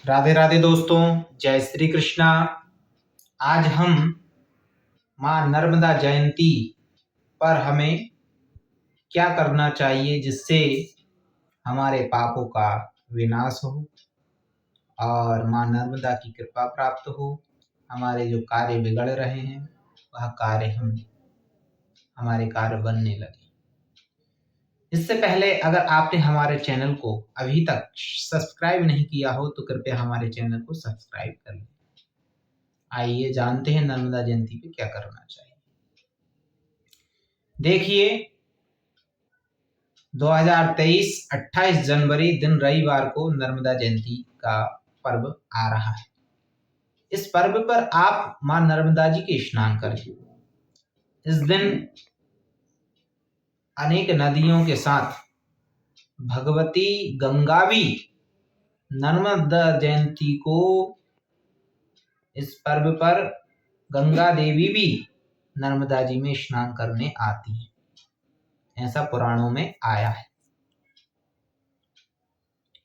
राधे राधे दोस्तों, जय श्री कृष्णा। आज हम माँ नर्मदा जयंती पर हमें क्या करना चाहिए जिससे हमारे पापों का विनाश हो और माँ नर्मदा की कृपा प्राप्त हो। हमारे जो कार्य बिगड़ रहे हैं वह कार्य हमारे कार्य बनने लगे। इससे पहले अगर आपने हमारे चैनल को अभी तक सब्सक्राइब नहीं किया हो तो कृपया हमारे चैनल को सब्सक्राइब कर लें। आइए जानते हैं नर्मदा जयंती पे क्या करना चाहिए। देखिए, 2023 28 जनवरी दिन रविवार को नर्मदा जयंती का पर्व आ रहा है। इस पर्व पर आप मां नर्मदा जी के स्नान करें। इस दिन अनेक नदियों के साथ भगवती गंगा भी नर्मदा जयंती को इस पर्व पर गंगा देवी भी नर्मदा जी में स्नान करने आती हैं, ऐसा पुराणों में आया है।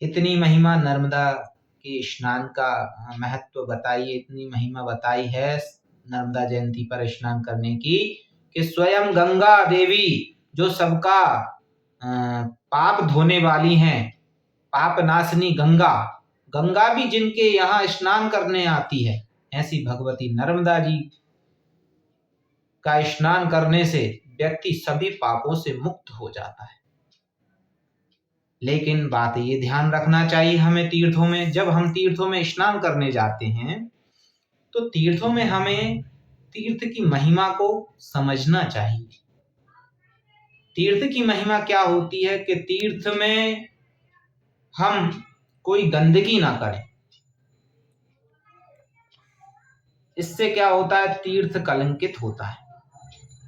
इतनी महिमा नर्मदा के स्नान का महत्व बताइए, इतनी महिमा बताई है नर्मदा जयंती पर स्नान करने की कि स्वयं गंगा देवी जो सबका पाप धोने वाली हैं, पाप नाशनी गंगा भी जिनके यहाँ स्नान करने आती है, ऐसी भगवती नर्मदा जी का स्नान करने से व्यक्ति सभी पापों से मुक्त हो जाता है। लेकिन बात ये ध्यान रखना चाहिए हमें, तीर्थों में जब हम तीर्थों में स्नान करने जाते हैं तो तीर्थों में हमें तीर्थ की महिमा को समझना चाहिए। तीर्थ की महिमा क्या होती है कि तीर्थ में हम कोई गंदगी ना करें। इससे क्या होता है, तीर्थ कलंकित होता है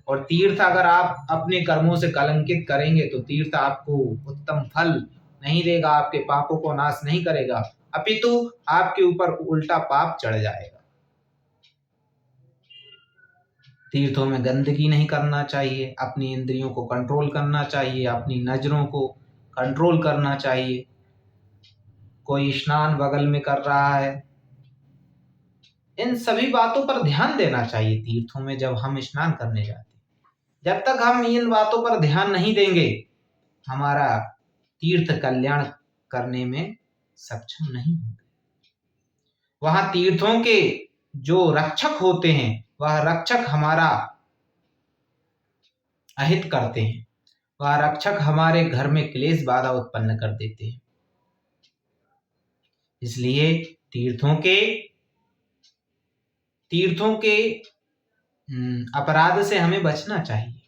और तीर्थ अगर आप अपने कर्मों से कलंकित करेंगे तो तीर्थ आपको उत्तम फल नहीं देगा, आपके पापों को नाश नहीं करेगा, अपितु आपके ऊपर उल्टा पाप चढ़ जाएगा। तीर्थों में गंदगी नहीं करना चाहिए, अपनी इंद्रियों को कंट्रोल करना चाहिए, अपनी नजरों को कंट्रोल करना चाहिए। कोई स्नान बगल में कर रहा है, इन सभी बातों पर ध्यान देना चाहिए तीर्थों में जब हम स्नान करने जाते हैं। जब तक हम इन बातों पर ध्यान नहीं देंगे, हमारा तीर्थ कल्याण करने में सक्षम नहीं होंगे। वहां तीर्थों के जो रक्षक होते हैं, वह रक्षक हमारा अहित करते हैं, वह रक्षक हमारे घर में क्लेश बाधा उत्पन्न कर देते हैं। इसलिए तीर्थों के अपराध से हमें बचना चाहिए।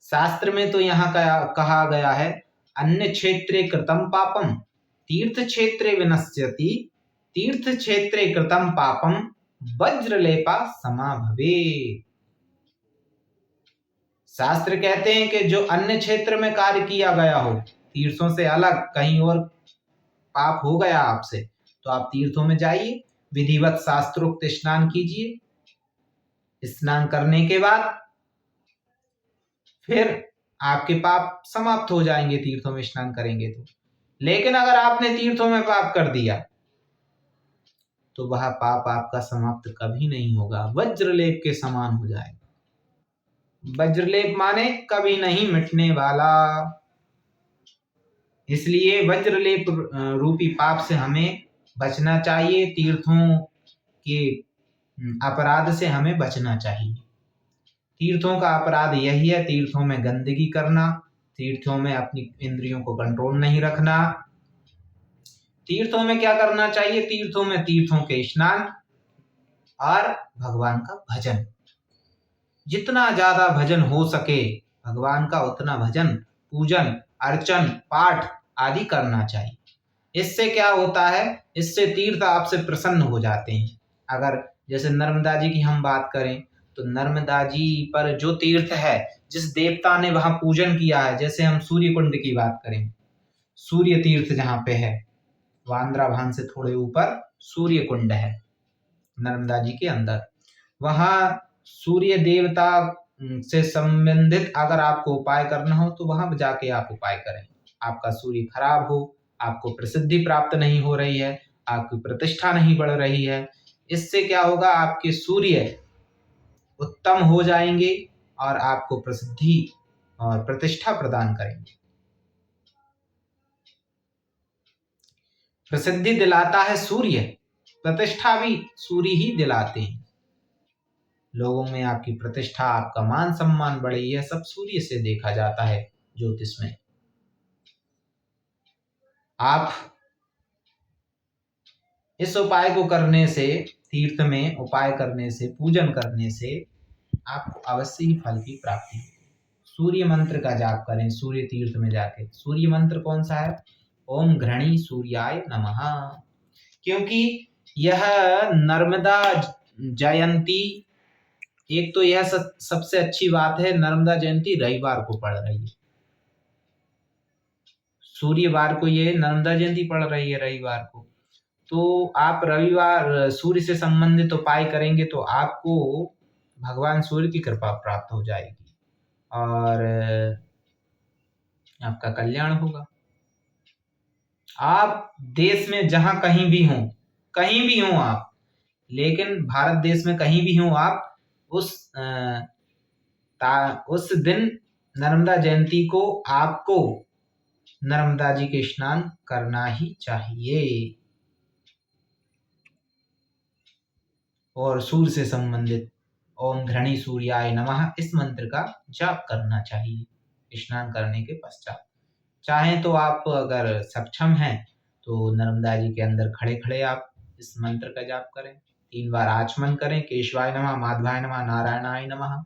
शास्त्र में तो यहाँ कहा गया है, अन्य क्षेत्रे कृतम पापम तीर्थ क्षेत्रे विनश्यति, तीर्थ क्षेत्रे कृतम पापम वज्रलेपा समा भवेत्। शास्त्र कहते हैं कि जो अन्य क्षेत्र में कार्य किया गया हो, तीर्थों से अलग कहीं और पाप हो गया आपसे, तो आप तीर्थों में जाइए, विधिवत शास्त्रोक्त स्नान कीजिए। स्नान करने के बाद फिर आपके पाप समाप्त हो जाएंगे तीर्थों में स्नान करेंगे तो। लेकिन अगर आपने तीर्थों में पाप कर दिया तो वह पाप आपका समाप्त कभी नहीं होगा, वज्रलेप के समान हो जाएगा। वज्रलेप माने कभी नहीं मिटने वाला। इसलिए वज्रलेप रूपी पाप से हमें बचना चाहिए, तीर्थों के अपराध से हमें बचना चाहिए। तीर्थों का अपराध यही है, तीर्थों में गंदगी करना, तीर्थों में अपनी इंद्रियों को कंट्रोल नहीं रखना। तीर्थों में क्या करना चाहिए, तीर्थों में तीर्थों के स्नान और भगवान का भजन। जितना ज्यादा भजन हो सके भगवान का, उतना भजन, पूजन, अर्चन, पाठ आदि करना चाहिए। इससे क्या होता है, इससे तीर्थ आपसे प्रसन्न हो जाते हैं। अगर जैसे नर्मदा जी की हम बात करें तो नर्मदा जी पर जो तीर्थ है, जिस देवता ने वहां पूजन किया है, जैसे हम सूर्य कुंड की बात करें, सूर्य तीर्थ जहाँ पे है, वांद्राभान से थोड़े ऊपर सूर्य कुंड है नर्मदा जी के अंदर। वहां सूर्य देवता से संबंधित अगर आपको उपाय करना हो तो वहां जाके आप उपाय करें। आपका सूर्य खराब हो, आपको प्रसिद्धि प्राप्त नहीं हो रही है, आपकी प्रतिष्ठा नहीं बढ़ रही है। इससे क्या होगा, आपके सूर्य उत्तम हो जाएंगे और आपको प्रसिद्धि और प्रतिष्ठा प्रदान करेंगे। प्रसिद्धि दिलाता है सूर्य, प्रतिष्ठा भी सूर्य ही दिलाते हैं। लोगों में आपकी प्रतिष्ठा, आपका मान सम्मान बढ़े, यह सब सूर्य से देखा जाता है ज्योतिष में। आप इस उपाय को करने से, तीर्थ में उपाय करने से, पूजन करने से आपको अवश्य ही फल की प्राप्ति होगी। सूर्य मंत्र का जाप करें सूर्य तीर्थ में जाके। सूर्य मंत्र कौन सा है? ओम घृणी सूर्याय नमः। क्योंकि यह नर्मदा जयंती, एक तो यह सबसे अच्छी बात है, नर्मदा जयंती रविवार को पड़ रही है। सूर्यवार को ये नर्मदा जयंती पड़ रही है रविवार को। तो आप रविवार सूर्य से संबंधित उपाय करेंगे तो आपको भगवान सूर्य की कृपा प्राप्त हो जाएगी और आपका कल्याण होगा। आप देश में जहां कहीं भी हो आप, लेकिन भारत देश में कहीं भी हो आप, उस दिन नर्मदा जयंती को आपको नर्मदा जी के स्नान करना ही चाहिए और सूर्य से संबंधित ओम घृणी सूर्याय नमः इस मंत्र का जाप करना चाहिए स्नान करने के पश्चात। चाहें तो आप अगर सक्षम हैं तो नर्मदा जी के अंदर खड़े खड़े आप इस मंत्र का जाप करें। 3 बार आचमन करें, केशवाय नमः, माधवाय नमः, नारायणाय नमः।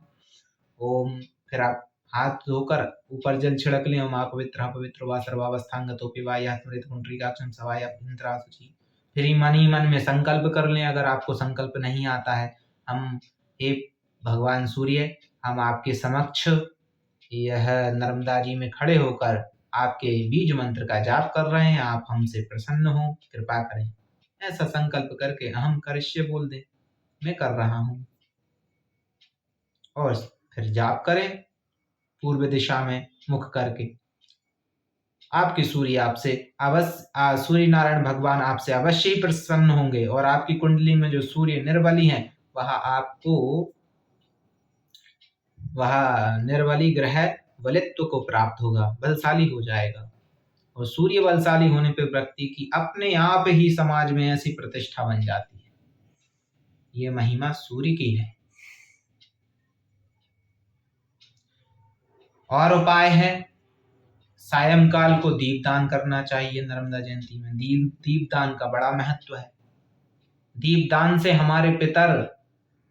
ओम, फिर आप हाथ धोकर ऊपर जल छिड़क लें। ओम अपवित्र वा सर्वावस्थांगतोपि वा यः स्मृत पुंडरीकाक्षं सवाय इंद्रासुचि। फिर मन ही मन में संकल्प कर लें। अगर आपको संकल्प नहीं आता है, हम हे भगवान सूर्य, हम आपके समक्ष यह नर्मदा जी में खड़े होकर आपके बीज मंत्र का जाप कर रहे हैं, आप हमसे प्रसन्न हो, कृपा करें। ऐसा संकल्प करके अहम करिष्ये बोल दें, मैं कर रहा हूं, और फिर जाप करें पूर्व दिशा में मुख करके। आपके सूर्य आपसे अवश्य, सूर्य नारायण भगवान आपसे अवश्य ही प्रसन्न होंगे और आपकी कुंडली में जो सूर्य निर्बली है वह निर्बली ग्रह बलित्व को प्राप्त होगा, बलशाली हो जाएगा। और सूर्य बलशाली होने पर व्यक्ति की अपने आप ही समाज में ऐसी प्रतिष्ठा बन जाती है। ये महिमा सूर्य की है। और उपाय है, सायंकाल को दीपदान करना चाहिए। नर्मदा जयंती में दीपदान का बड़ा महत्व है। दीपदान से हमारे पितर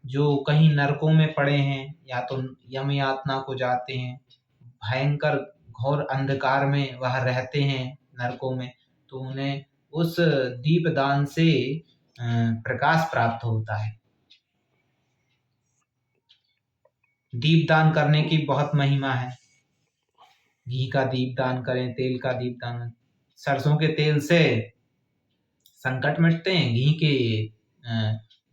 जो कहीं नरकों में पड़े हैं या तो यम यातना को जाते हैं, भयंकर घोर अंधकार में वह रहते हैं नरकों में, तो उन्हें उस दीपदान से प्रकाश प्राप्त होता है। दीपदान करने की बहुत महिमा है। घी का दीपदान करें, तेल का दीपदान। सरसों के तेल से संकट मिटते हैं, घी के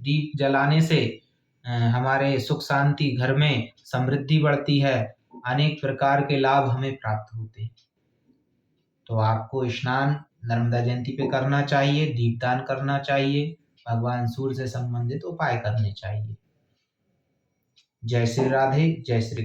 दीप जलाने से हमारे सुख शांति, घर में समृद्धि बढ़ती है, अनेक प्रकार के लाभ हमें प्राप्त होते हैं। तो आपको स्नान नर्मदा जयंती पे करना चाहिए, दीपदान करना चाहिए, भगवान सूर्य से संबंधित उपाय करने चाहिए। जय श्री राधे, जय श्री